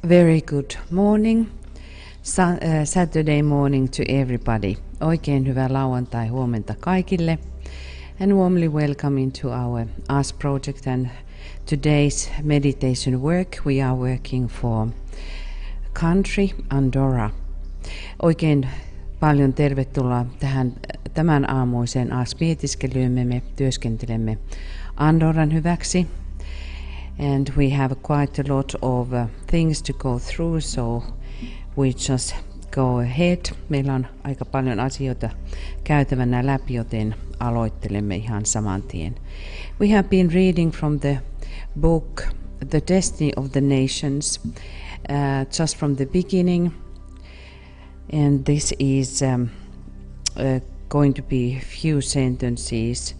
Very good morning, Saturday morning to everybody. Oikein hyvää lauantai-huomenta kaikille. And warmly welcome into our Us project and today's meditation work. We are working for country Andorra. Oikein paljon tervetuloa tähän tämän aamuiseen Us-mietiskelyyn. Me työskentelemme Andorran hyväksi. And we have quite a lot of things to go through, so we just go ahead. Meillä on aika paljon asioita käytävänä läpi, joten aloittelemme ihan saman tien. We have been reading from the book The Destiny of the Nations, just from the beginning. And this is going to be few sentences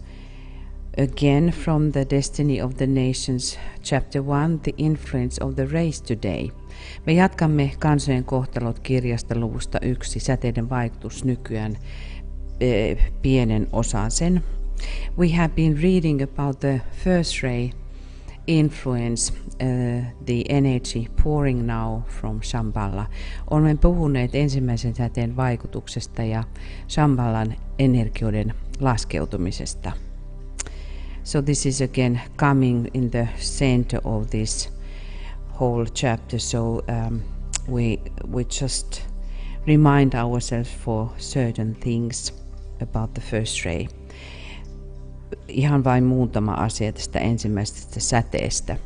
again from the Destiny of the Nations, chapter 1, the influence of the race today. Me jatkamme kansojen kohtalot kirjasta luvusta 1, säteiden vaikutus nykyään, pienen osan sen. We have been reading about the first ray influence, the energy pouring now from Shambhala. Olemme puhuneet ensimmäisen säteen vaikutuksesta ja Shambhalan energioiden laskeutumisesta. So this is again coming in the center of this whole chapter. So we just remind ourselves for certain things about the first ray. Ihan vain muutama asia tästä ensimmäisestä säteestä.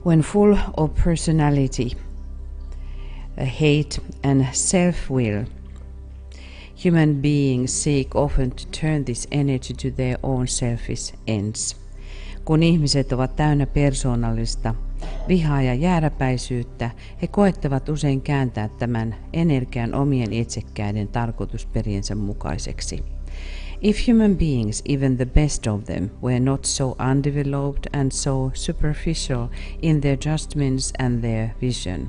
When full of personality, hate and self-will, human beings seek often to turn this energy to their own selfish ends. Kun ihmiset ovat täynnä persoonallista vihaa ja jääräpäisyyttä, he koettavat usein kääntää tämän energian omien itsekkäiden tarkoitusperiensä mukaiseksi. If human beings, even the best of them, were not so undeveloped and so superficial in their judgments and their vision.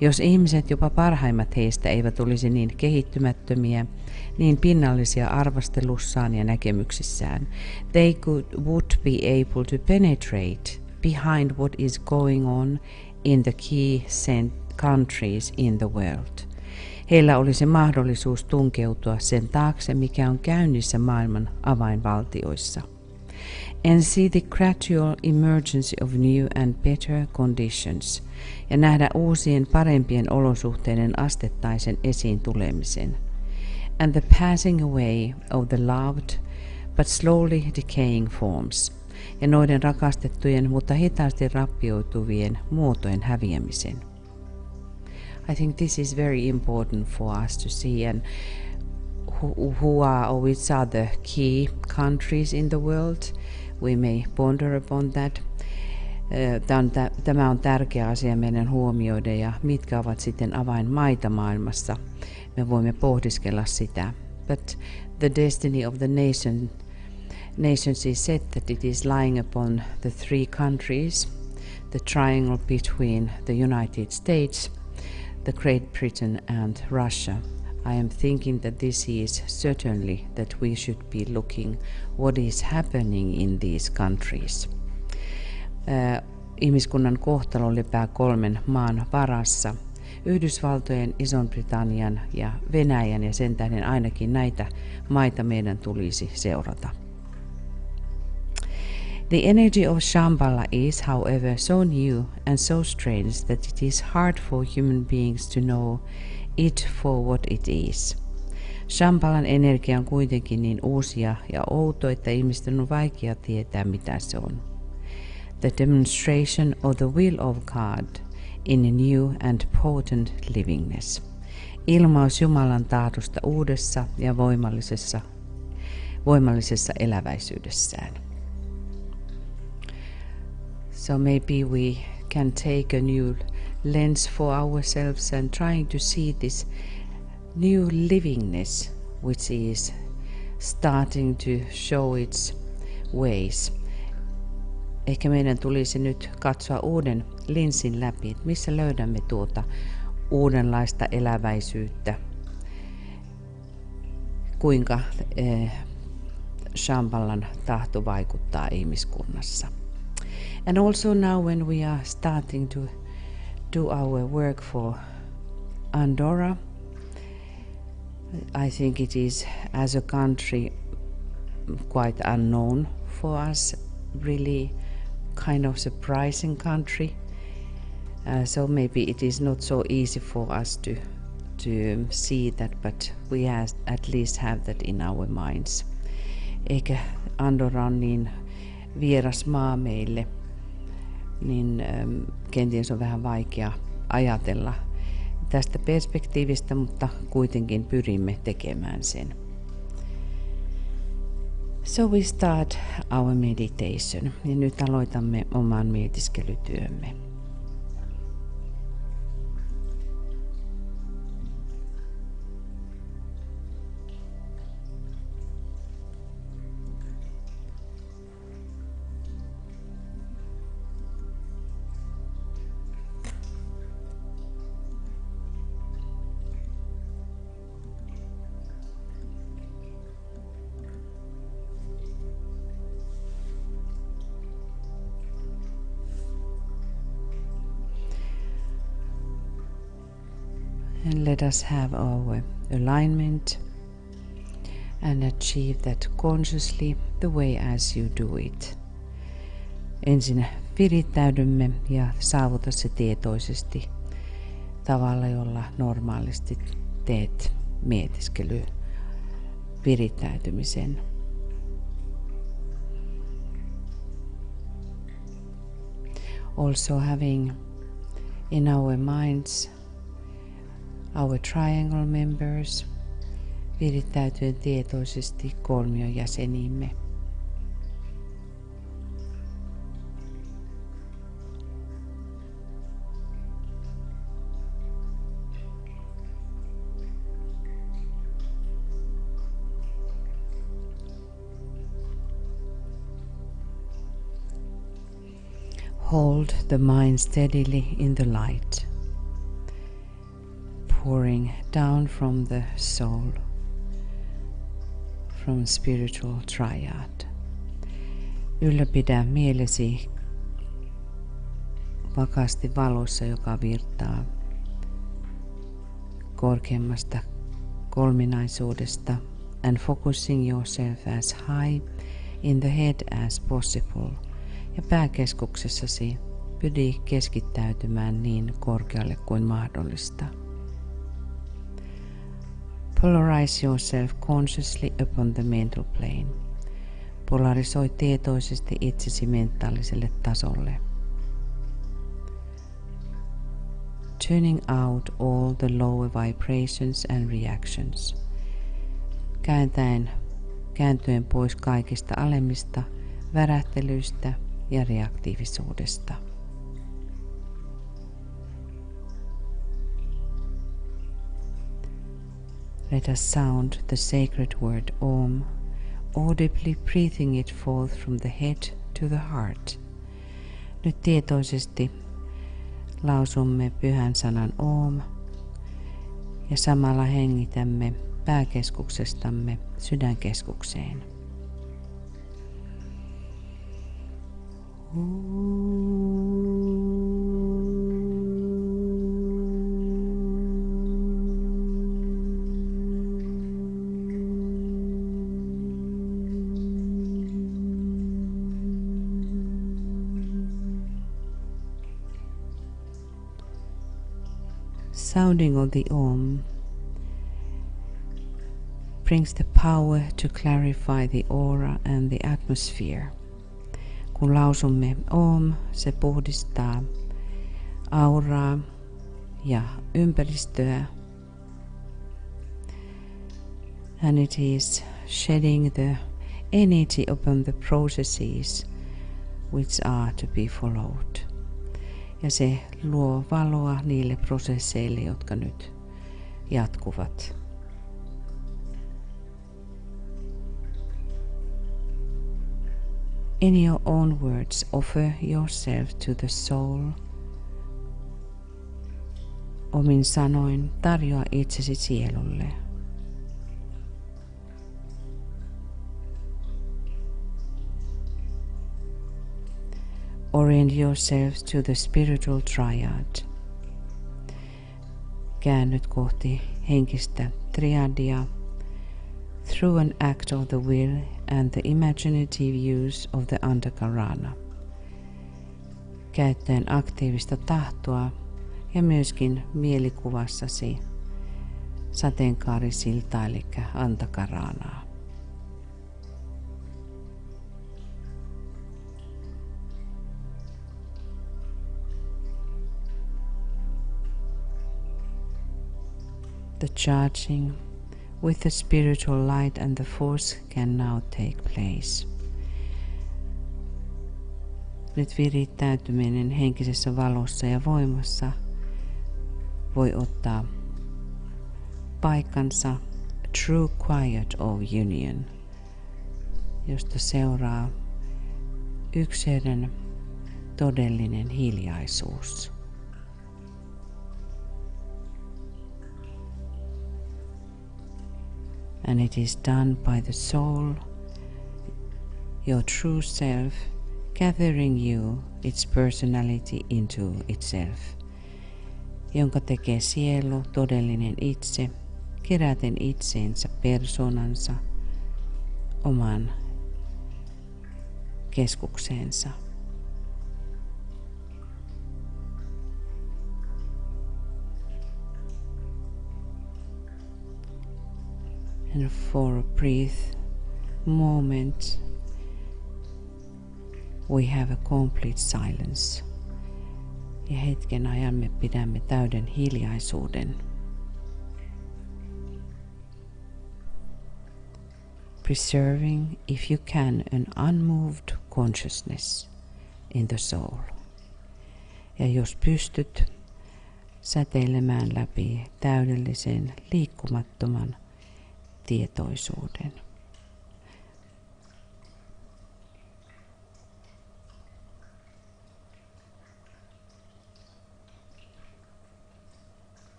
Jos ihmiset, jopa parhaimmat heistä, eivät olisi niin kehittymättömiä, niin pinnallisia arvostelussaan ja näkemyksissään, they would be able to penetrate behind what is going on in the key countries in the world. Heillä olisi mahdollisuus tunkeutua sen taakse, mikä on käynnissä maailman avainvaltioissa. And see the gradual emergence of new and better conditions, ja nähdä uusien parempien olosuhteiden astettaisen esiin tulemisen. And the passing away of the loved but slowly decaying forms, ja noiden rakastettujen, mutta hitaasti rappioituvien muotojen häviämisen. I think this is very important for us to see, and who are or which are the key countries in the world. We may ponder upon that. Tämä on tärkeä asia meidän huomioida, ja mitkä ovat sitten avainmaita maailmassa. Me voimme pohdiskella sitä. But the destiny of the nations is said that it is lying upon the three countries, the triangle between the United States, the Great Britain and Russia. I am thinking that this is certainly that we should be looking what is happening in these countries. Ihmiskunnan kohtalo lepää kolmen maan varassa. Yhdysvaltojen, Ison-Britannian ja Venäjän, ja sen tähden ainakin näitä maita meidän tulisi seurata. The energy of Shambhala is, however, so new and so strange that it is hard for human beings to know it for what it is. Shambhalan energia on kuitenkin niin uusia ja outo, että ihmisten on vaikea tietää, mitä se on. The demonstration of the will of God in a new and potent livingness. Ilmaus Jumalan tahdosta uudessa ja voimallisessa eläväisyydessään. So maybe we can take a new lens for ourselves and trying to see this new livingness which is starting to show its ways. Ehkä meidän tulisi nyt katsoa uuden linssin läpi, että missä löydämme tuota uudenlaista eläväisyyttä, kuinka Shambhalan tahto vaikuttaa ihmiskunnassa. And also now when we are starting to do our work for Andorra, I think it is as a country quite unknown for us, really kind of surprising country. So maybe it is not so easy for us to see that, but we at least have that in our minds. Eikä Andorra on niin vieras maa meille, niin kenties on vähän vaikea ajatella tästä perspektiivistä, mutta kuitenkin pyrimme tekemään sen. So we start our meditation. Ja nyt aloitamme oman mietiskelytyömme. And let us have our alignment and achieve that consciously the way as you do it. Ensin virittäydymme ja saavuta se tietoisesti tavalla, jolla normaalisti teet mietiskely virittäytymisen. Also having in our minds our triangle members, virittäytyen tietoisesti kolmion jäseniimme. Hold the mind steadily in the light, pouring down from the soul, from spiritual triad. Ylläpidä mielesi vakaasti valossa, joka virtaa korkeammasta kolminaisuudesta, and focusing yourself as high in the head as possible. Ja pääkeskuksessasi pyri keskittäytymään niin korkealle kuin mahdollista. Polarize yourself consciously upon the mental plane. Polarisoi tietoisesti itsesi mentaaliselle tasolle. Tuning out all the lower vibrations and reactions. Kääntyen pois kaikista alemmista värähtelyistä ja reaktiivisuudesta. Let us sound the sacred word Om, audibly breathing it forth from the head to the heart. Nyt tietoisesti lausumme pyhän sanan Om ja samalla hengitämme pääkeskuksestamme sydänkeskukseen. Sounding of the Om brings the power to clarify the aura and the atmosphere. Kun lausumme Om, se puhdistaa auraa ja ympäristöä. And it is shedding the energy upon the processes which are to be followed. Ja se luo valoa niille prosesseille, jotka nyt jatkuvat. In your own words, offer yourself to the soul. Omin sanoin tarjoa itsesi sielulle. Orient yourselves to the spiritual triad. Käännyt kohti henkistä triadia through an act of the will and the imaginative use of the antakarana. Käyttäen aktiivista tahtoa ja myöskin mielikuvassasi sateenkaarisiltaa eli antakaranaa. The charging with the spiritual light and the force can now take place. Nyt virittäytyminen henkisessä valossa ja voimassa voi ottaa paikkansa true quiet of union, josta seuraa ykseyden todellinen hiljaisuus. And it is done by the soul, your true self, gathering you, its personality into itself, jonka tekee sielu, todellinen itse, keräten itseensä persoonansa omaan keskukseensa. And for a brief moment we have a complete silence. Ja hetken ajan me pidämme täyden hiljaisuuden. Preserving, if you can, an unmoved consciousness in the soul. Ja jos pystyt säteilemään läpi täydellisen liikkumattoman tietoisuuden.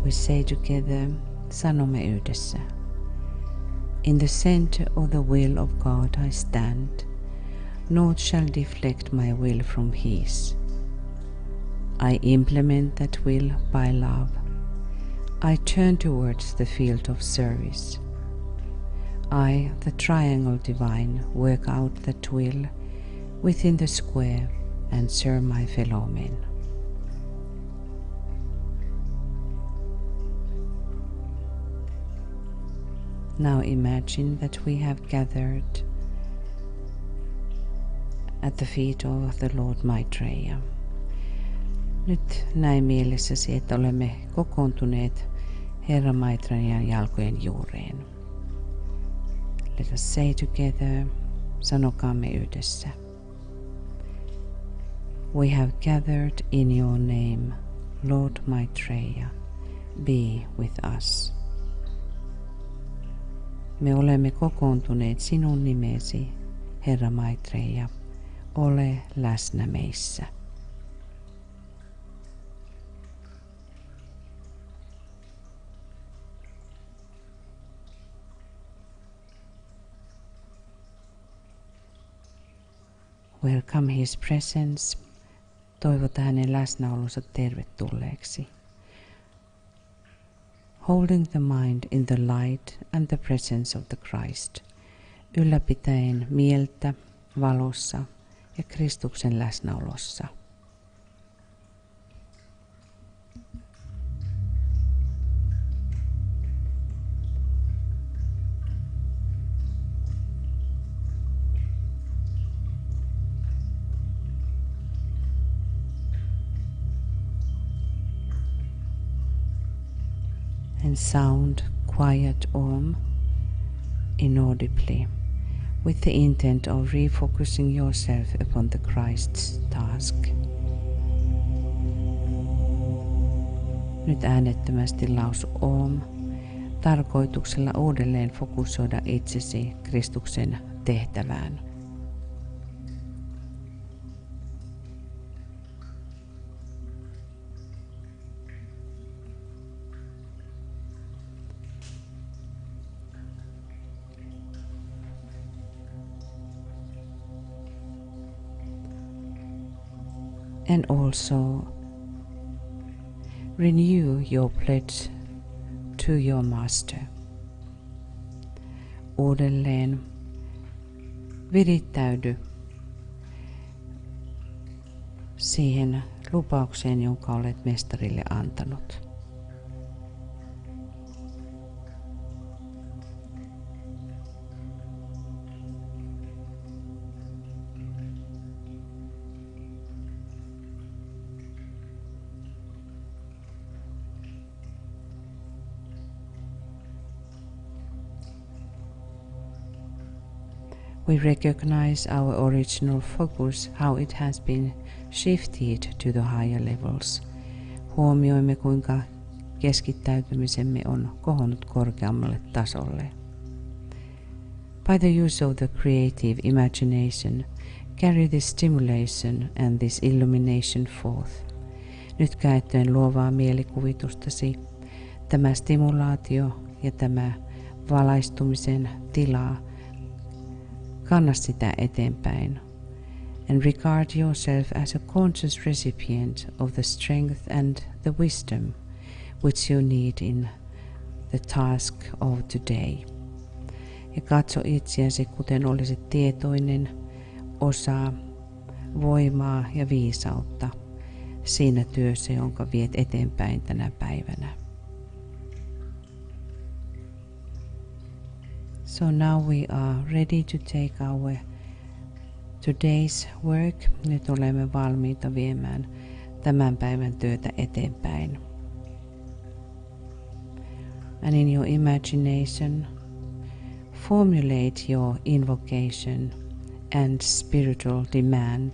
We say together, sanomme yhdessä. In the center of the will of God I stand, naught shall deflect my will from His. I implement that will by love. I turn towards the field of service. I, the triangle divine, work out that will within the square and serve my fellow men. Now imagine that we have gathered at the feet of the Lord Maitreya. Nyt näe mielessäsi, että olemme kokoontuneet Herra Maitreyan jalkojen juureen. Let us say together, sanokaamme yhdessä. We have gathered in your name, Lord Maitreya, be with us. Me olemme kokoontuneet sinun nimesi, Herra Maitreya, ole läsnä meissä. Welcome His presence. Toivota hänen läsnäolonsa tervetulleeksi. Holding the mind in the light and the presence of the Christ. Ylläpitäen mieltä valossa ja Kristuksen läsnäolossa. and sound quiet Om inaudibly with the intent of refocusing yourself upon the Christ's task. Nyt äänettömästi lausu Om tarkoituksella uudelleen fokusoida itsesi Kristuksen tehtävään. And also renew your pledge to your master. Uudelleen virittäydy siihen lupaukseen, jonka olet mestarille antanut. We recognize our original focus, how it has been shifted to the higher levels. Huomioimme, kuinka keskittäytymisemme on kohonnut korkeammalle tasolle. By the use of the creative imagination, carry this stimulation and this illumination forth. Nyt käyttäen luovaa mielikuvitustasi, tämä stimulaatio ja tämä valaistumisen tila, kanna sitä eteenpäin, and regard yourself as a conscious recipient of the strength and the wisdom which you need in the task of today. Ja katso itseäsi, kuten olisit tietoinen osa voimaa ja viisautta siinä työssä, jonka viet eteenpäin tänä päivänä. So now we are ready to take our today's work. Nyt olemme valmiita viemään tämän päivän työtä eteenpäin. And in your imagination, formulate your invocation and spiritual demand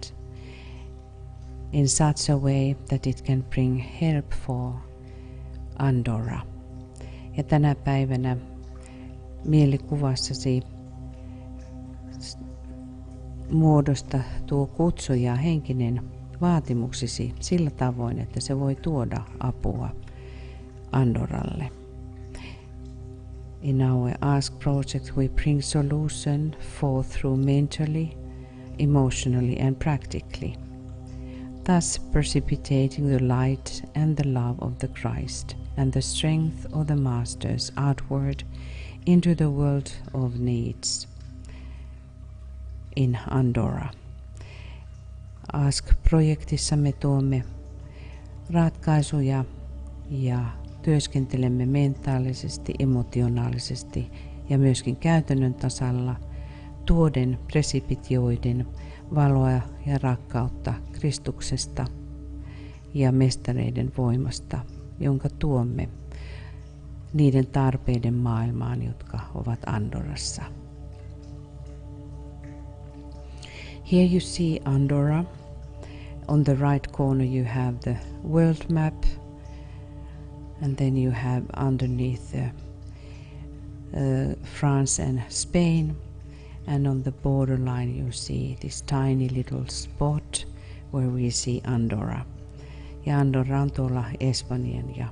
in such a way that it can bring help for Andorra. Ja tänä päivänä mielikuvassasi muodosta tuo kutsu ja henkinen vaatimuksesi sillä tavoin, että se voi tuoda apua Andorralle. In our Ask project we bring solution forth through mentally, emotionally and practically, thus precipitating the light and the love of the Christ and the strength of the Masters outward into the world of needs in Andorra. Ask-projektissa me tuomme ratkaisuja ja työskentelemme mentaalisesti, emotionaalisesti ja myöskin käytännön tasalla tuoden presipitioiden valoa ja rakkautta Kristuksesta ja mestareiden voimasta, jonka tuomme niiden tarpeiden maailmaan, jotka ovat Andorrassa. Here you see Andorra. On the right corner you have the world map, and then you have underneath France and Spain, and on the borderline you see this tiny little spot where we see Andorra. Ja Andorra on tuolla Espanjan ja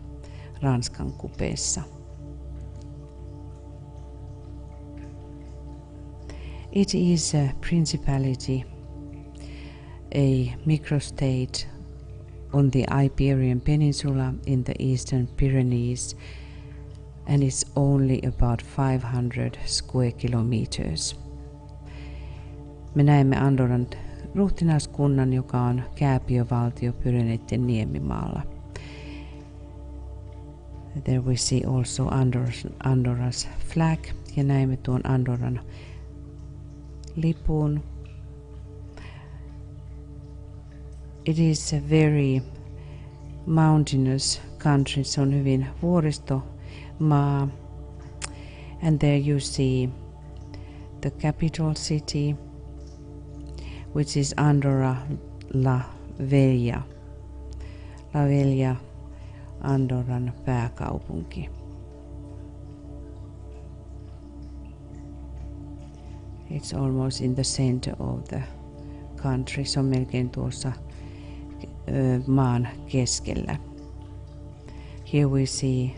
Ranskan kupeessa. It is a principality, a microstate on the Iberian Peninsula in the Eastern Pyrenees, and it's only about 500 square kilometers. Me näemme Andorran ruhtinaaskunnan, joka on kääpiövaltio Pyreneiden niemimaalla. There we see also Andorra's flag, ja näemme tuon Andorran lipun. It is a very mountainous country, se on hyvin vuoristo maa. And there you see the capital city, which is Andorra la Vella. La Vella, Andorran pääkaupunki. It's almost in the center of the country. Se on melkein tuossa maan keskellä. Here we see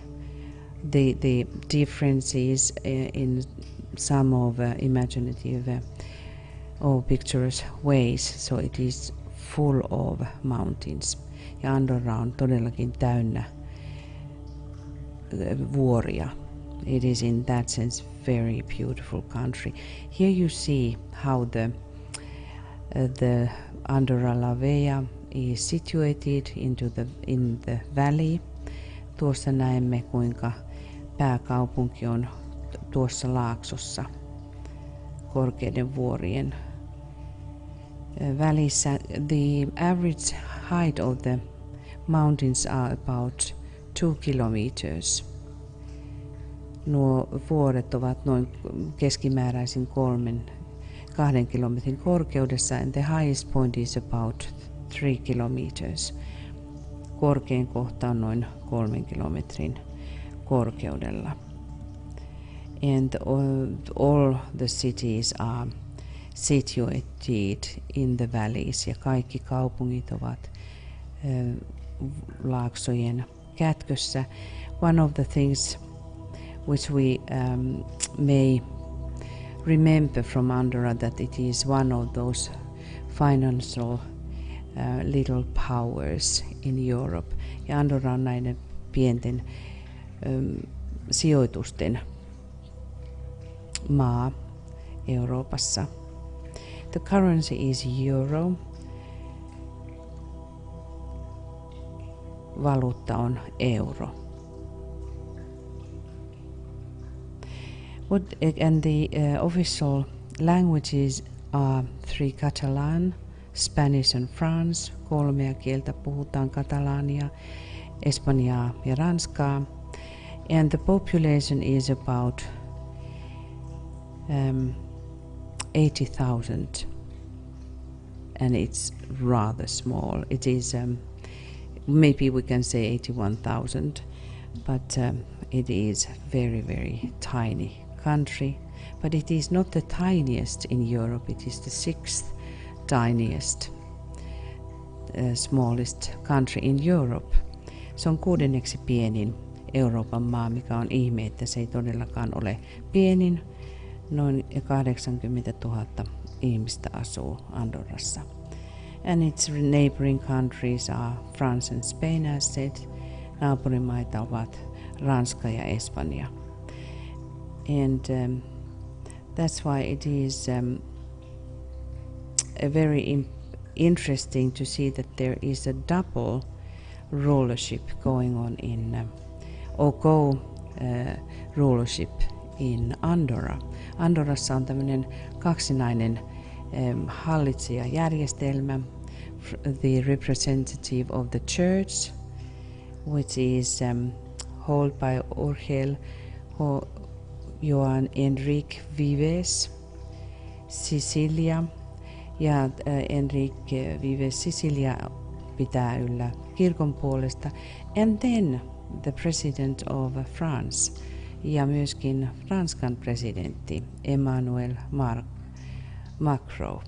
the differences in some of imaginative or pictures ways. So it is full of mountains. Ja Andorra on todellakin täynnä vuoria. It is in that sense very beautiful country. Here you see how the Andorra la Vella is situated in the valley. Tuossa näemme, kuinka pääkaupunki on tuossa laaksossa korkeiden vuorien välissä. The average height of the mountains are about 2 kilometers. Nuo vuoret ovat noin keskimääräisin 2 kilometrin korkeudessa, and the highest point is about 3 kilometers. Korkein kohta on noin 3 kilometrin korkeudella. And all the cities are situated in the valleys, ja kaikki kaupungit ovat laaksojen kätkössä. One of the things which we may remember from Andorra, that it is one of those financial little powers in Europe. Ja Andorra on näiden pienten sijoitusten maa Euroopassa. The currency is euro. Valuutta on euro. And the official languages are 3 Catalan, Spanish and France. 3 kieltä puhutaan: katalania, espanjaa ja ranskaa. And the population is about 80,000, and it's rather small. It is maybe we can say 81,000, but it is very, very tiny country. But it is not the tiniest in Europe. It is the 6th tiniest, smallest country in Europe. Se on 6. pienin Euroopan maa, mikä on ihme, että se ei todellakaan ole pienin. Noin 80 000 ihmistä asuu Andorrassa. And its neighboring countries are France and Spain, as said. Naapurimaita ovat Ranska ja Espanja. And that's why it is very interesting to see that there is a double rulership going on rulership in Andorra. Andorrassa on tämmöinen kaksinainen hallitsijajärjestelmä. The representative of the church, which is held by Urgel Joan Enrique Vives Sicilia, ja Enrique Vives Sicilia pitää yllä kirkon puolesta. And then the president of France, ja myöskin Ranskan presidentti Emmanuel Macron.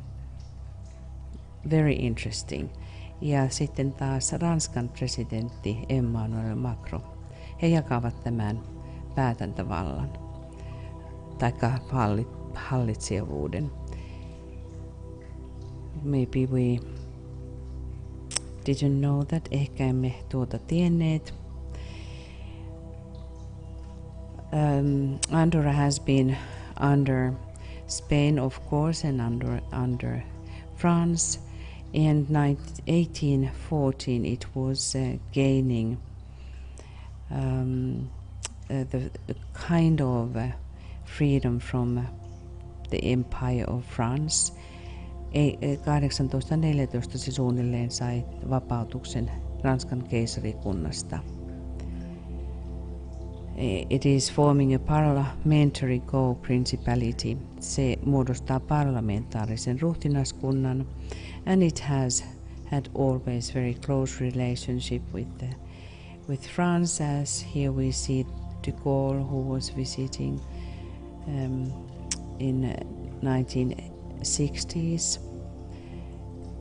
Very interesting. Ja sitten taas Ranskan presidentti Emmanuel Macron. He jakavat tämän päätäntävallan tai hallitsijavuuden. Maybe we didn't know that. Ehkä emme tuota tienneet. Andorra has been under Spain, of course, and under France. In 1814 it was gaining the kind of freedom from the Empire of France. 1814 se suunnilleen sai vapautuksen Ranskan keisarikunnasta. It is forming a parliamentary co-principality. Se muodostaa parlamentaarisen ruhtinaskunnan, and it has had always very close relationship with France, as here we see de Gaulle, who was visiting in 1960s.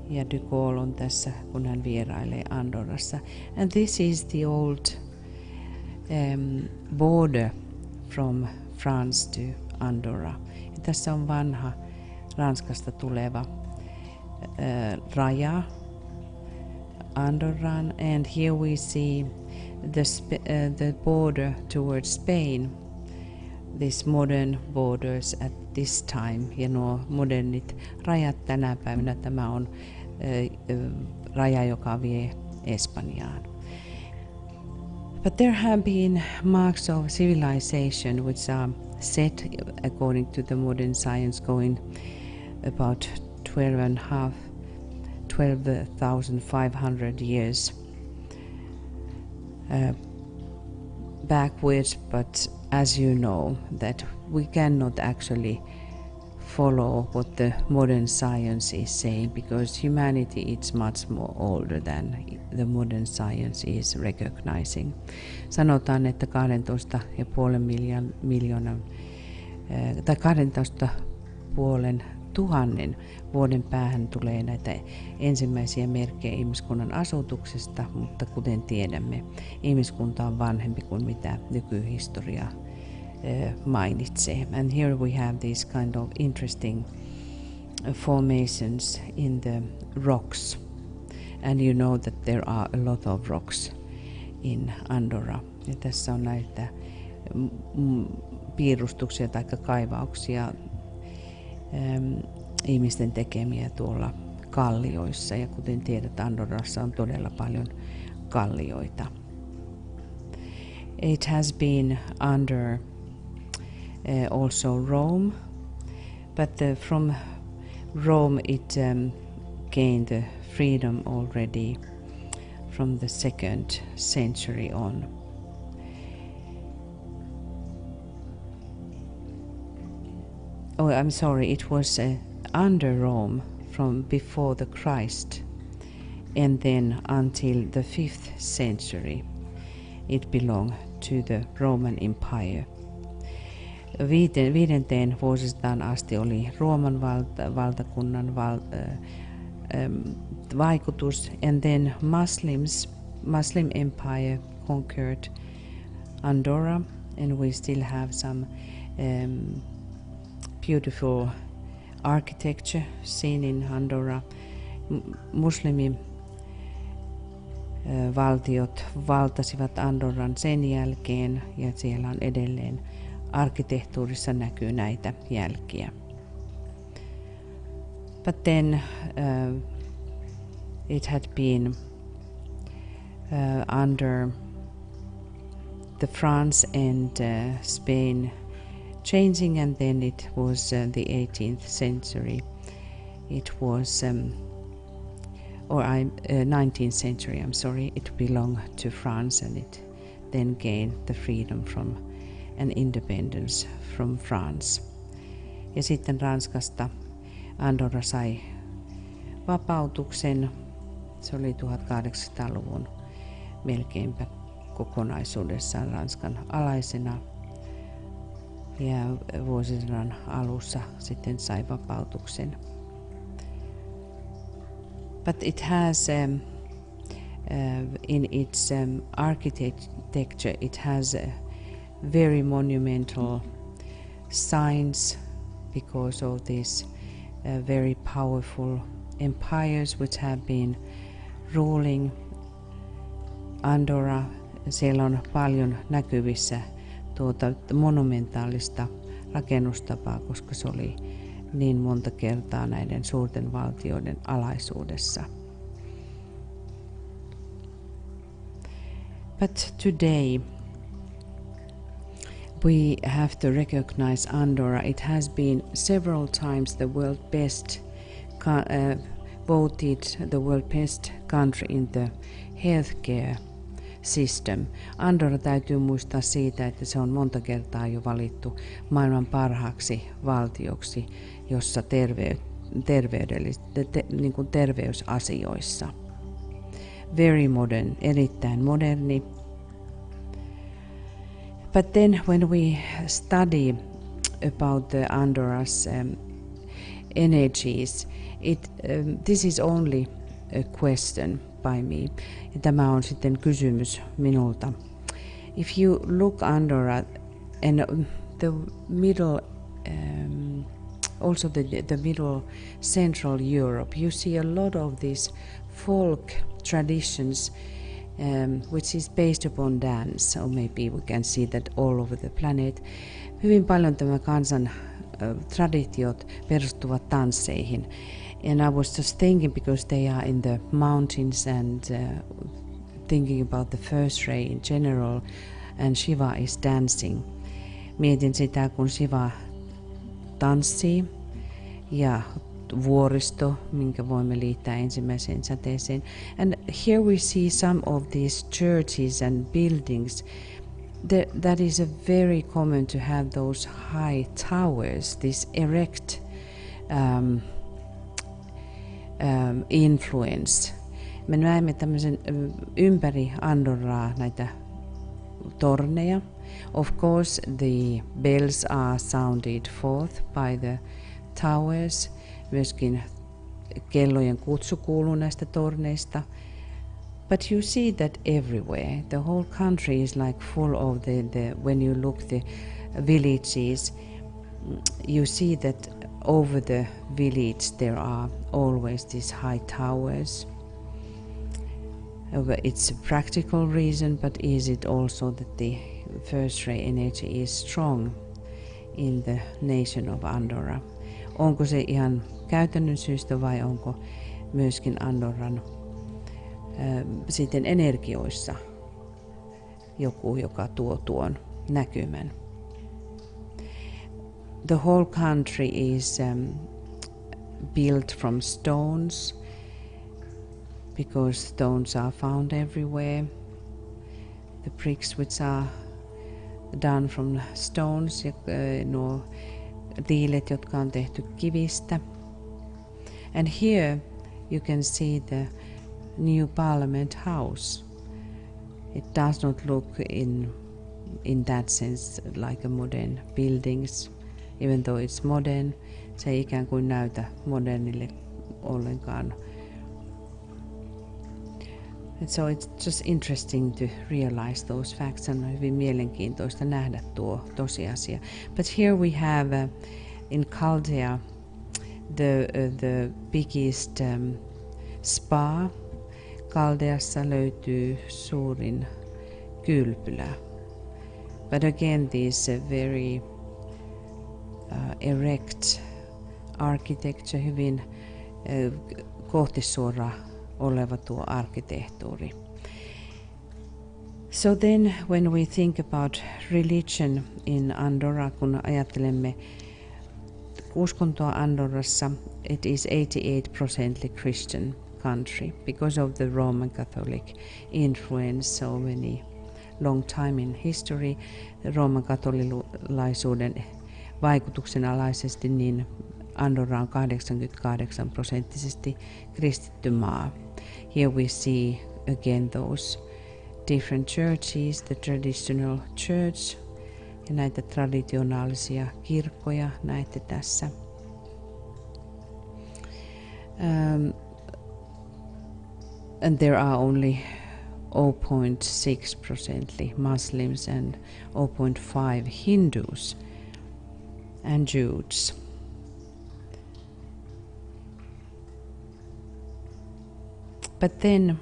Ja de Gaulle on tässä, kun hän vierailee Andorrassa. And this is the old border from France to Andorra. Ja tässä on vanha Ranskasta tuleva raja Andorran, and here we see the border towards Spain. These modern borders at this time, ja nuo modernit rajat tänä päivänä. Tämä on raja, joka vie Espanjaan. But there have been marks of civilization which are set, according to the modern science, going about 12,500 years backwards. But as you know, that we cannot actually follow what the modern science is saying, because humanity is much more older than the modern science is recognizing. Sanotaan, että 12,5 miljoonan tai 12,5 tuhannen vuoden päähän tulee näitä ensimmäisiä merkkejä ihmiskunnan asutuksesta, mutta kuten tiedämme, ihmiskunta on vanhempi kuin mitä nykyhistoria mainitsee. And here we have these kind of interesting formations in the rocks. And you know that there are a lot of rocks in Andorra. Ja tässä on näitä piirustuksia tai kaivauksia ihmisten tekemiä tuolla kallioissa. Ja kuten tiedät, Andorrassa on todella paljon kallioita. It has been under also Rome, but from Rome it gained the freedom already from the 2nd century on. Oh, I'm sorry, it was under Rome from before the Christ, and then until the 5th century it belonged to the Roman Empire. 5. vuosisataan asti oli Rooman valtakunnan vaikutus, and then Muslim Empire conquered Andorra, and we still have some beautiful architecture seen in Andorra. Valtiot valtasivat Andorran sen jälkeen, ja siellä on edelleen arkkitehtuurissa näkyy näitä jälkiä. But then it had been under the France and Spain changing, and then it was the 18th century. It was 19th century, I'm sorry, it belonged to France, and it then gained the freedom from an independence from France. Ja sitten Ranskasta Andorra sai vapautuksen. Se oli 1800-luvun melkeinpä kokonaisuudessaan Ranskan alaisena. Ja vuosisadan alussa sitten sai vapautuksen. But it has in its architecture, it has very monumental signs because of these very powerful empires which have been ruling Andorra. Siellä on paljon näkyvissä tuota monumentaalista rakennustapaa, koska se oli niin monta kertaa näiden suurten valtioiden alaisuudessa. But today we have to recognize Andorra. It has been several times the world best voted the world best country in the healthcare system. Andorra täytyy muistaa siitä, että se on monta kertaa jo valittu maailman parhaaksi valtioksi, jossa niin kuin terveysasioissa. Very modern, erittäin moderni. But then when we study about the Andorra's energies, this is only a question by me. Ja tämä on sitten kysymys minulta. If you look Andorra and the middle, also the middle Central Europe, you see a lot of these folk traditions which is based upon dance, or maybe we can see that all over the planet. Hyvin paljon tämä kansan traditiot perustuvat tansseihin. And I was just thinking, because they are in the mountains and thinking about the first ray in general, and Shiva is dancing. Mietin sitä, kun Shiva tanssii ja vuoristo, minkä voimme liittää ensimmäiseen säteeseen. And here we see some of these churches and buildings. That is a very common to have those high towers, this erect influence. Me näemme tämmöisen ympäri Andorraa näitä torneja. Of course the bells are sounded forth by the towers. Myöskin kellojen kutsu kuuluu näistä torneista. But you see that everywhere. The whole country is like full of when you look the villages, you see that over the village there are always these high towers. It's a practical reason, but is it also that the first ray energy is strong in the nation of Andorra? Onko se ihan käytännön syystä vai onko myöskin Andorran sitten energioissa joku, joka tuo tuon näkymän? The whole country is built from stones, because stones are found everywhere. The bricks which are done from stones, nuo tiilet, jotka on tehty kivistä. And here you can see the new Parliament House. It does not look in that sense like a modern buildings, even though it's modern. Se ei ikään kuin näytä modernille ollenkaan. So it's just interesting to realize those facts, and on hyvin mielenkiintoista nähdä tuo tosiasia. But here we have in Caldea the biggest spa. Caldeassa löytyy suurin kylpylä. But again, this very erect architecture, hyvin kohtisuora oleva tuo arkkitehtuuri. So then when we think about religion in Andorra, kun ajattelemme uskontoa Andorrassa, it is 88% Christian country because of the Roman Catholic influence so many long time in history. Rooman katolilaisuuden vaikutuksen alaisesti niin Andorra on 88% kristitty maa. Here we see again those different churches, the traditional church, ja näitä traditionaalisia kirkkoja näette tässä. And there are only 0.6% Muslims and 0.5% Hindus and Jews. But then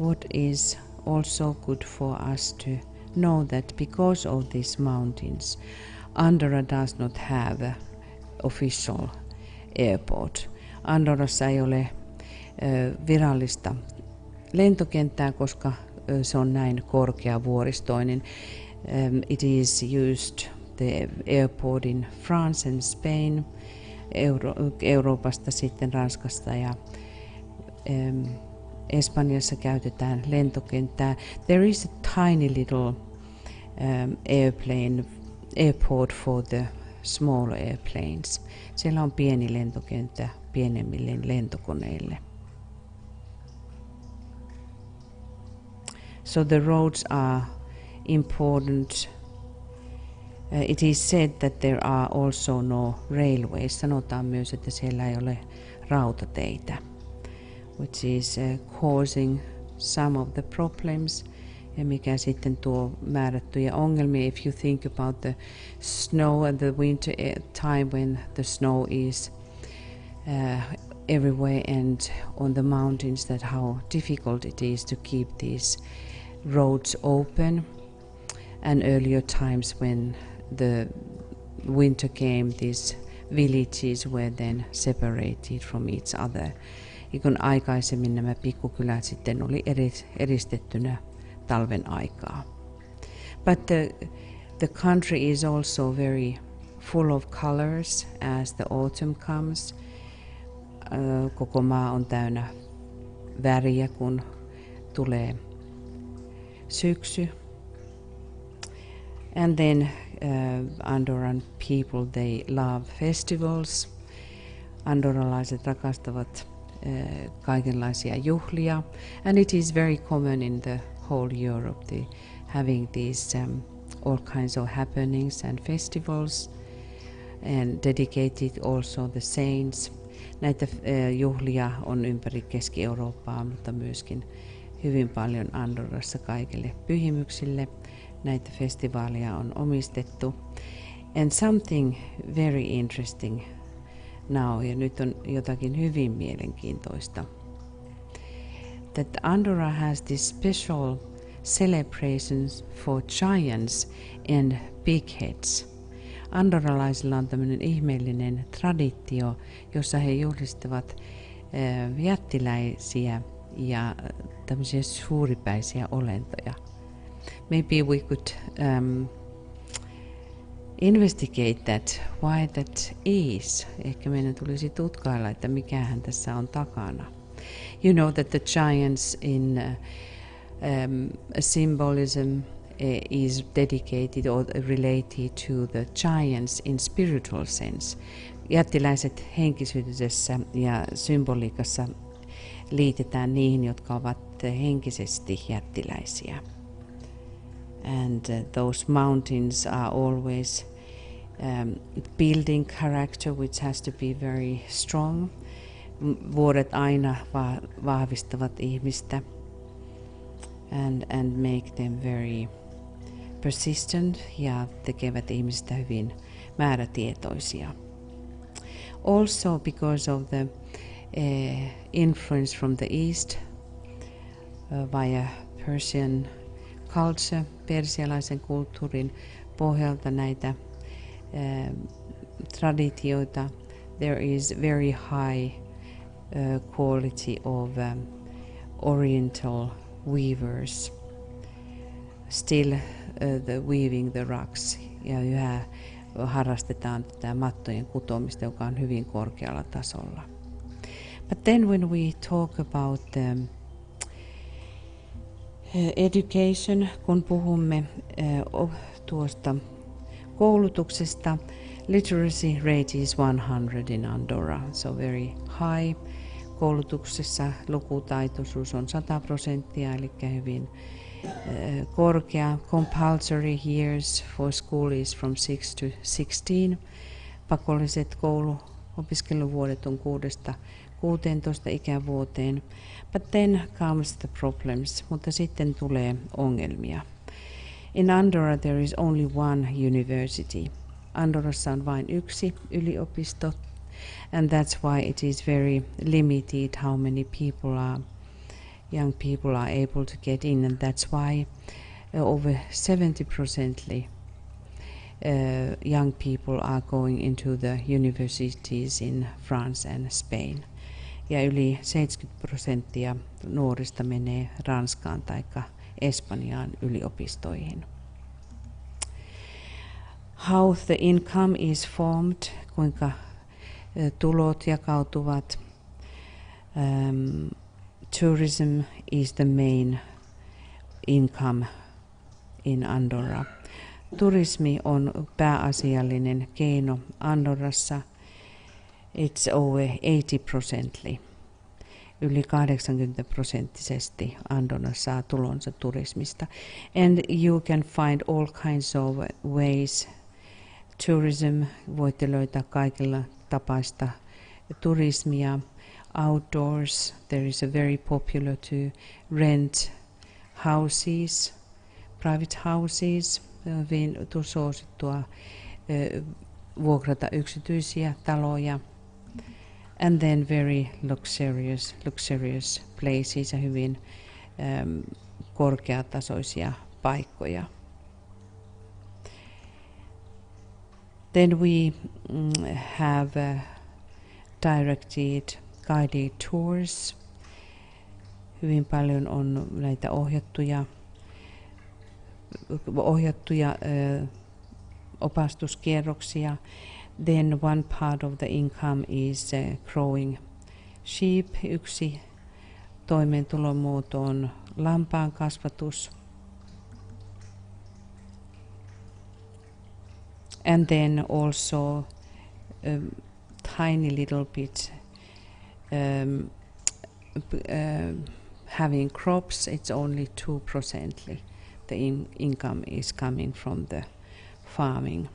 what is also good for us to know that because of these mountains, Andorra does not have an official airport. Andorrassa ei ole virallista lentokenttää, koska se on näin korkeavuoristoinen. It is used the airport in France and Spain, Euroopasta sitten Ranskasta ja Espanjassa käytetään lentokenttää. There is a tiny little airport for the small airplanes. Siellä on pieni lentokenttä pienemmille lentokoneille. So the roads are important. It is said that there are also no railways. Sanotaan myös, että siellä ei ole rautateitä, which is causing some of the problems. Ja mikä sitten tuo määrättyjä ongelmia. If you think about the snow and the winter time when the snow is everywhere and on the mountains, that how difficult it is to keep these roads open. And earlier times when the winter came, these villages were then separated from each other. Ja kun aikaisemmin nämä pikkukylät sitten oli eristettynä talven aikaa. But the country is also very full of colors as the autumn comes. Koko maa on täynnä väriä, kun tulee syksy. And then Andorran people, they love festivals. Andorralaiset rakastavat kaikenlaisia juhlia. And it is very common in the whole Europe, having these all kinds of happenings and festivals, and dedicated also the saints. Näitä juhlia on ympäri Keski-Eurooppaa, mutta myöskin hyvin paljon Andorrassa kaikille pyhimyksille. Näitä festivaaleja on omistettu. And something very interesting now, ja nyt on jotakin hyvin mielenkiintoista. That Andorra has this special celebrations for giants and big heads. Andorralaisilla on tämmöinen ihmeellinen traditio, jossa he juhlistavat jättiläisiä ja tämmöisiä suuripäisiä olentoja. Maybe we could investigate that, why that is. Ehkä meidän tulisi tutkailla, että mikähän tässä on takana. You know that the giants in symbolism is dedicated or related to the giants in spiritual sense. Jättiläiset henkisyydessä ja symboliikassa liitetään niihin, jotka ovat henkisesti jättiläisiä. And those mountains are always building character, which has to be very strong. Vuoret aina vahvistavat ihmistä and make them very persistent ja tekevät ihmistä hyvin määrätietoisia. Also because of the influence from the east via Persian culture, persialaisen kulttuurin pohjalta näitä traditioita, there is very high quality of oriental weavers still the weaving the rugs, ja yhä harrastetaan tätä mattojen kutomista, joka on hyvin korkealla tasolla. But then when we talk about education, kun puhumme tuosta koulutuksesta, literacy rate is 100 in Andorra, so very high. Koulutuksessa lukutaitoisuus on 100%, eli hyvin korkea. Compulsory years for school is from 6 to 16. Pakolliset kouluopiskeluvuodet on 6–16 ikävuoteen. But then comes the problems, mutta sitten tulee ongelmia. In Andorra there is only one university. Andorrassa on vain yksi yliopisto, and that's why it is very limited how many young people are able to get in, and that's why over 70% young people are going into the universities in France and Spain. Ja yli 70% nuorista menee Ranskaan tai Espanjaan yliopistoihin. How the income is formed, kuinka tulot jakautuvat. tourism is the main income in Andorra. Turismi on pääasiallinen keino Andorrassa. It's over 80%. Yli 80% Andorra saa tulonsa turismista. And you can find all kinds of ways. Tourism, voitte löytää kaikilla tapaista turismia. Outdoors, there is a very popular to rent houses, private houses. Hyvin suosittua vuokrata yksityisiä taloja. And then very luxurious places ja hyvin korkeatasoisia paikkoja. Then we have directed guided tours. Hyvin paljon on näitä ohjattuja opastuskierroksia. Then one part of the income is growing sheep. Yksi toimeentulomuoto on lampaan kasvatus. And then also tiny little bit having crops. It's only 2%. The income is coming from the farming.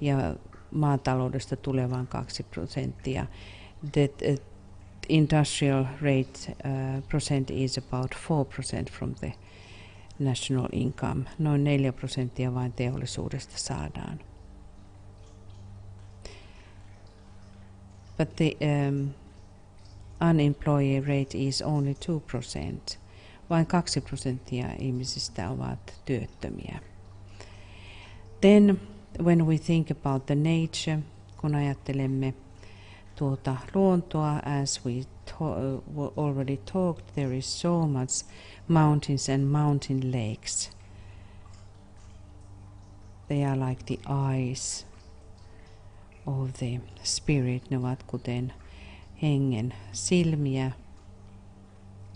Ja maataloudesta tulevan 2%. The industrial rate percent is about 4% from the national income. Noin 4% vain teollisuudesta saadaan. But the unemployed rate is only 2%. Vain 2% ihmisistä ovat työttömiä. Then when we think about the nature, kun ajattelemme tuota luontoa, as we already talked, there is so much mountains and mountain lakes. They are like the eyes of the spirit. Ne ovat kuten hengen silmiä.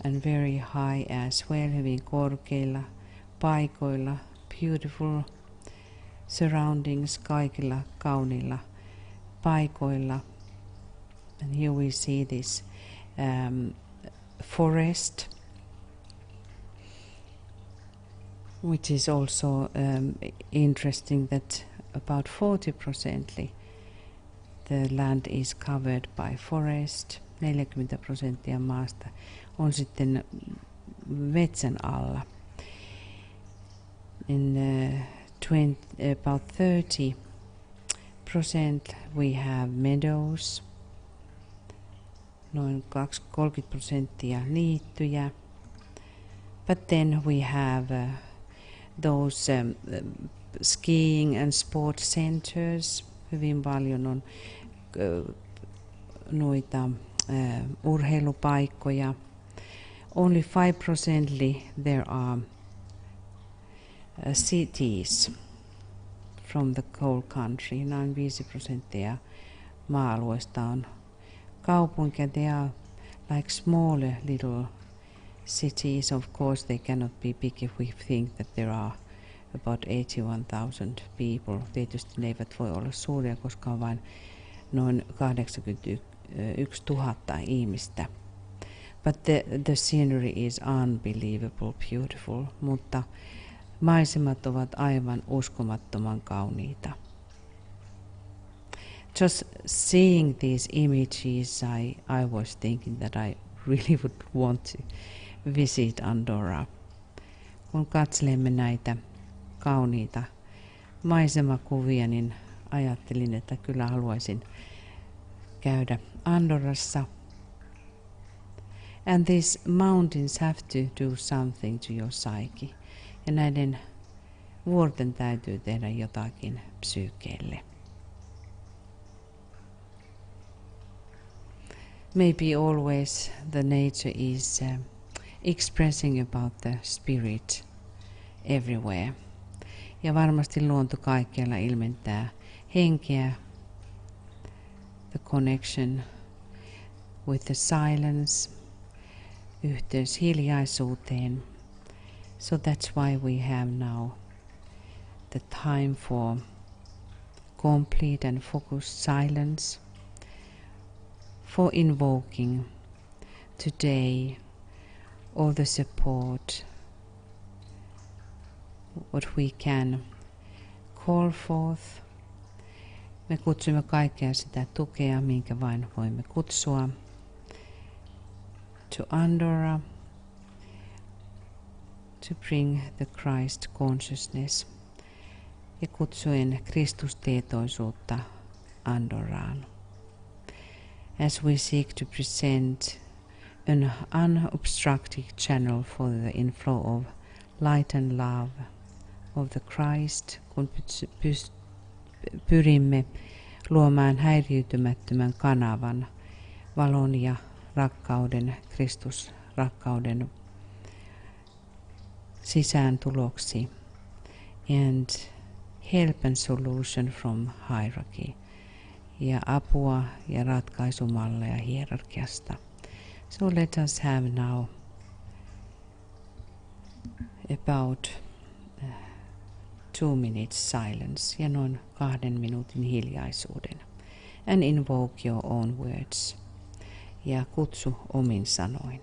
And very high as well, hyvin korkeilla paikoilla, beautiful surroundings, kaikilla kauniilla paikoilla. And here we see this forest, which is also interesting that about 40% the land is covered by forest. 40% maasta on sitten metsän alla. In about 30% we have meadows. Noin 30% niittyjä. But then we have those skiing and sport centers. Hyvin paljon on noita urheilupaikkoja. Only 5% there are cities from the whole country. Noin 5% maa-alueesta on kaupunkeja. They are like smaller little cities. Of course they cannot be big if we think that there are about 81,000 people. Tietysti ne eivät voi olla suuria, koska on vain noin 81 000 ihmistä. But the scenery is unbelievable beautiful, mutta maisemat ovat aivan uskomattoman kauniita. Just seeing these images, I was thinking that I really would want to visit Andorra. Kun katselemme näitä kauniita maisemakuvia, niin ajattelin, että kyllä haluaisin käydä Andorrassa. And these mountains have to do something to your psyche. Ja näiden vuorten täytyy tehdä jotakin psyykeelle. Maybe always the nature is expressing about the spirit everywhere. Ja varmasti luonto kaikkialla ilmentää henkeä, the connection with the silence, yhteys hiljaisuuteen. So that's why we have now the time for complete and focused silence, for invoking today all the support what we can call forth. Me kutsumme kaikkea sitä tukea, minkä vain voimme kutsua. To Andorra, to bring the Christ consciousness. Ja kutsuen Kristustietoisuutta Andorraan. As we seek to present an unobstructed channel for the inflow of light and love of the Christ, kun pyrimme luomaan häiriötymättömän kanavan valon ja rakkauden, Kristusrakkauden sisään tuloksi, and help and solution from hierarchy, ja apua ja ratkaisumalleja hierarkiasta. So let us have now about 2 minutes silence ja noin 2 minuutin hiljaisuuden. And invoke your own words. Ja kutsu omin sanoin.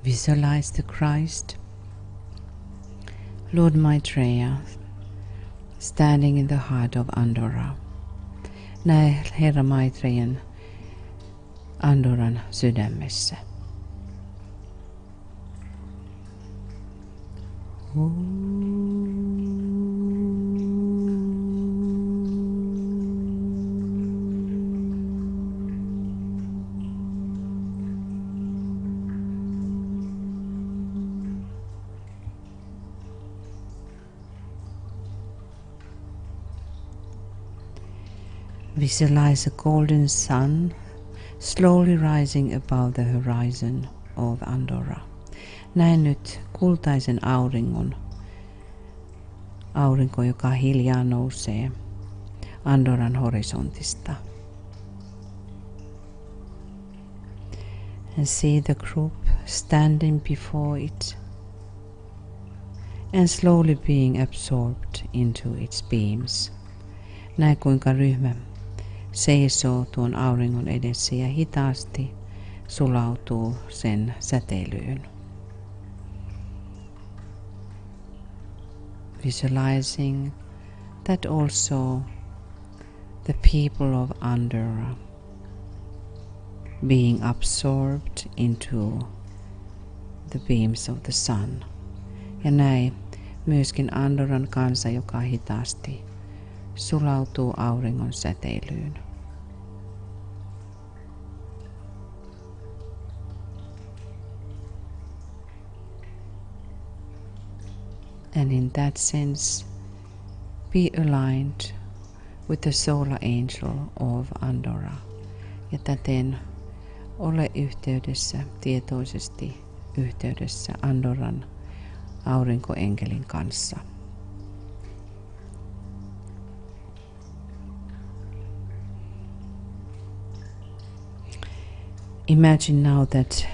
Visualize the Christ, Lord Maitreya, standing in the heart of Andorra. Näe Herra Maitreyan Andorran sydämessä. Visualize a golden sun slowly rising above the horizon of Andorra. Näe nyt kultaisen aurinko, joka hiljaa nousee Andorran horisontista. And see the group standing before it and slowly being absorbed into its beams. Näe kuinka ryhmä seisoo tuon auringon edessä ja hitaasti sulautuu sen säteilyyn. Visualizing that also the people of Andorra being absorbed into the beams of the sun. Ja näin myöskin Andorran kansa, joka hitaasti sulautuu auringon säteilyyn. And in that sense, be aligned with the solar angel of Andorra. Ja täten ole yhteydessä, tietoisesti yhteydessä Andorran aurinkoenkelin kanssa. Imagine now that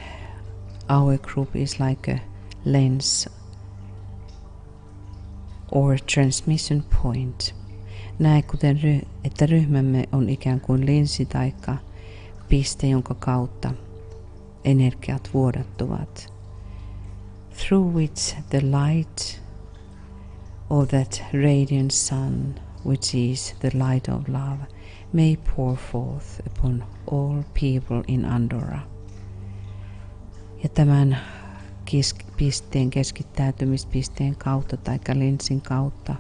our group is like a lens or transmission point. Näe, että ryhmämme on ikään kuin linssi taikka piste, jonka kautta energiat vuodattuvat. Through which the light of that radiant sun, which is the light of love, may pour forth upon all people in Andorra. Ja tämän pisteen, keskittäytymispisteen kautta tai linssin kautta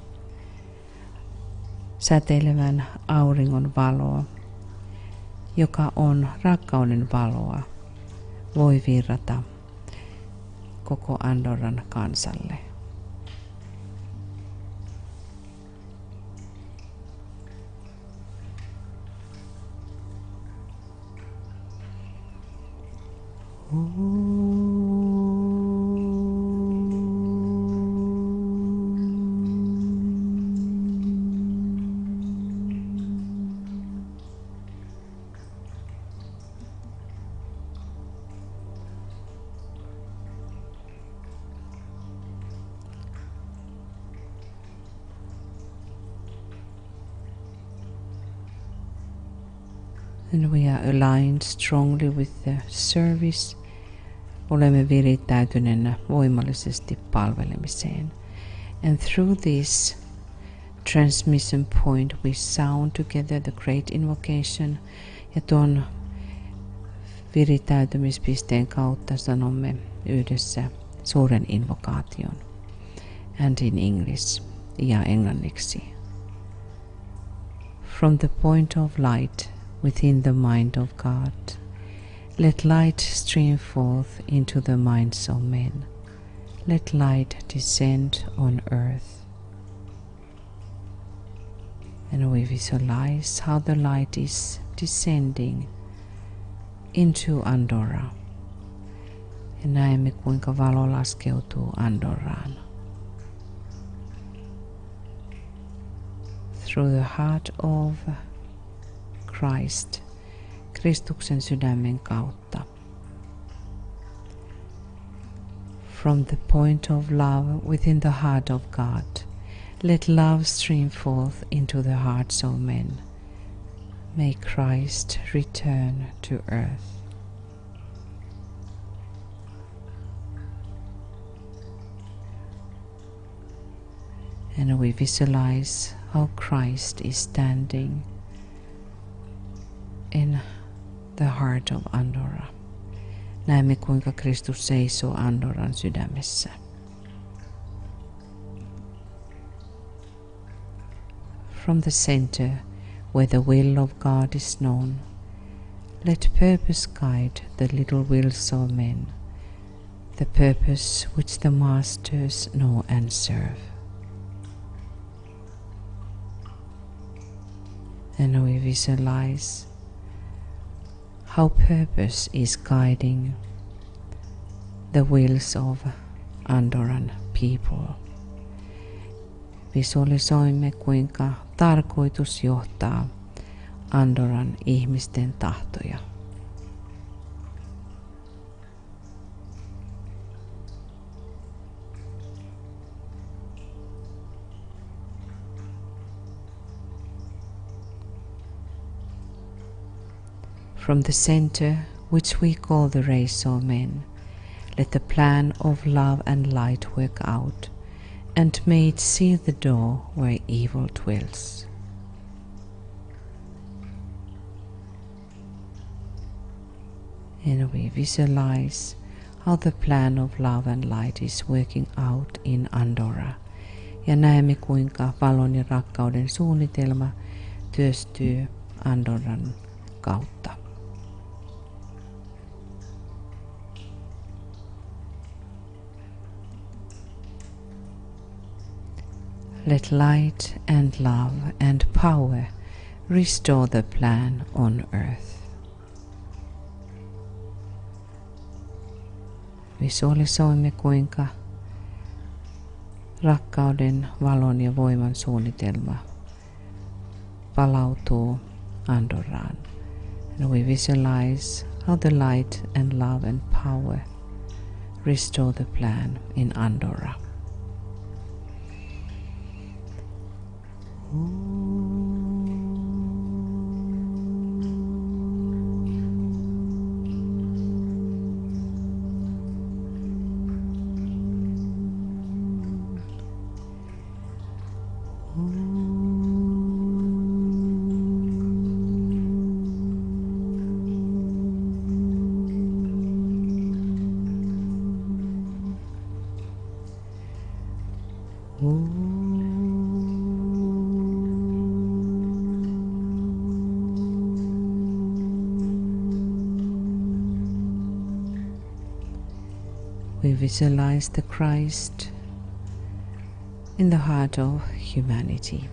säteilevän auringon valoa, joka on rakkauden valoa, voi virrata koko Andorran kansalle. And we are aligned strongly with the service. Olemme virittäytyneenä voimallisesti palvelemiseen. And through this transmission point we sound together the great invocation. Ja tuon virittäytymispisteen kautta sanomme yhdessä suuren invokaation. And in English ja englanniksi. From the point of light within the mind of God, let light stream forth into the minds of men. Let light descend on earth. And we visualize how the light is descending into Andorra. Ja näemme kuinka valo laskeutuu Andorraan. Through the heart of Christ, Kristuksen sydämen kautta. From the point of love within the heart of God, let love stream forth into the hearts of men. May Christ return to earth. And we visualize how Christ is standing in the heart of Andorra. Näemme kuinka Kristus seisoo Andorran sydämessä. From the center where the will of God is known, let purpose guide the little wills of men, the purpose which the masters know and serve. And we visualize how purpose is guiding the wills of Andorran people. Visualisoimme, kuinka tarkoitus johtaa Andorran ihmisten tahtoja. From the center, which we call the race of men, let the plan of love and light work out, and may it seal the door where evil dwells. And we visualize how the plan of love and light is working out in Andorra. Ja näemme, kuinka valon ja rakkauden suunnitelma työstyy Andorran kautta. Let light and love and power restore the plan on earth. Visualisoimme, kuinka rakkauden, valon ja voiman suunnitelma palautuu Andorraan. And we visualize how the light and love and power restore the plan in Andorra. We visualize the Christ in the heart of humanity.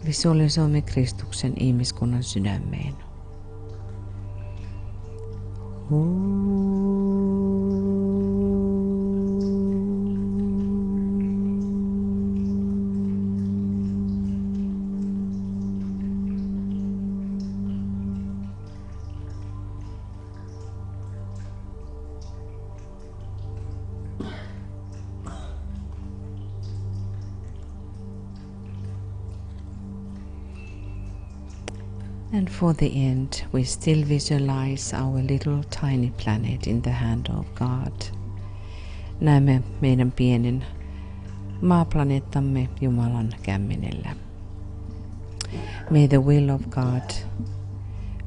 Visualisoimme Kristuksen ihmiskunnan sydämeen. And for the end, we still visualize our little tiny planet in the hand of God. Näemme meidän pienen maaplaneettamme Jumalan kämmenellä. May the will of God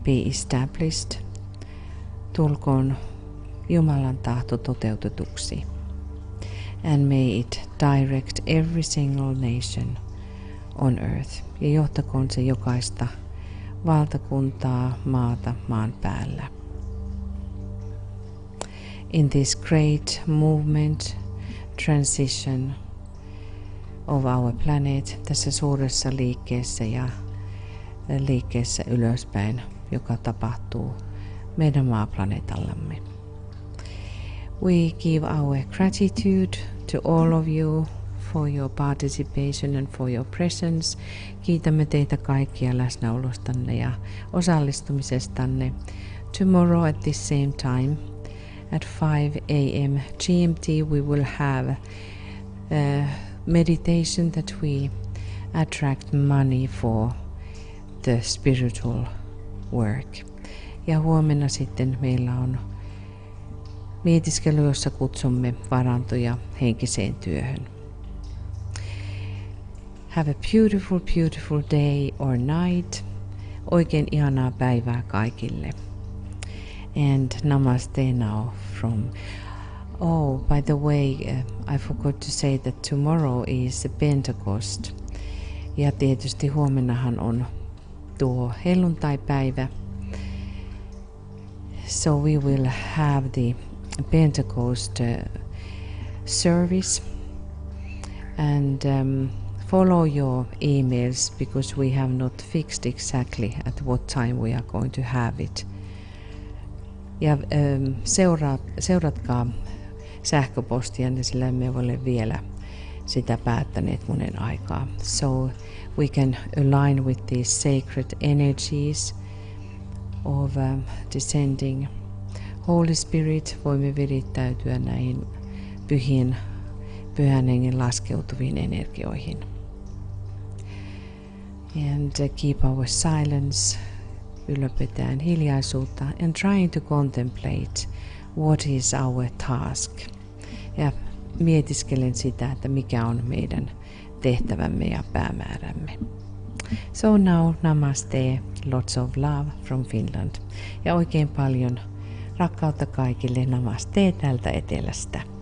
be established. Tulkoon Jumalan tahto toteutetuksi. And may it direct every single nation on earth. Ja johtakoon se jokaista valtakuntaa, maata maan päällä. In this great movement, transition of our planet, tässä suuressa liikkeessä ja liikkeessä ylöspäin, joka tapahtuu meidän maaplaneetallamme. We give our gratitude to all of you for your participation and for your presence. Kiitämme teitä kaikkia läsnäolostanne ja osallistumisestanne. Tomorrow at the same time at 5 a.m. GMT we will have a meditation that we attract money for the spiritual work. Ja huomenna sitten meillä on mietiskely, jossa kutsumme varantoja henkiseen työhön. Have a beautiful, beautiful day or night. Oikein ihanaa päivää kaikille. And namaste now from... Oh, by the way, I forgot to say that tomorrow is Pentecost. Ja tietysti huomennahan on tuo helluntaipäivä. So we will have the Pentecost service. And follow your emails because we have not fixed exactly at what time we are going to have it. Ja seuratkaa sähköpostianne, sillä emme ole vielä sitä päättäneet monen aikaa. So we can align with these sacred energies of descending Holy Spirit. Voimme virittäytyä näihin pyhän hengen laskeutuviin energioihin. And keep our silence, ylläpitään hiljaisuutta and trying to contemplate what is our task. Ja mietiskelen sitä, että mikä on meidän tehtävämme ja päämäärämme. So now, namaste, lots of love from Finland. Ja oikein paljon rakkautta kaikille, namaste täältä etelästä.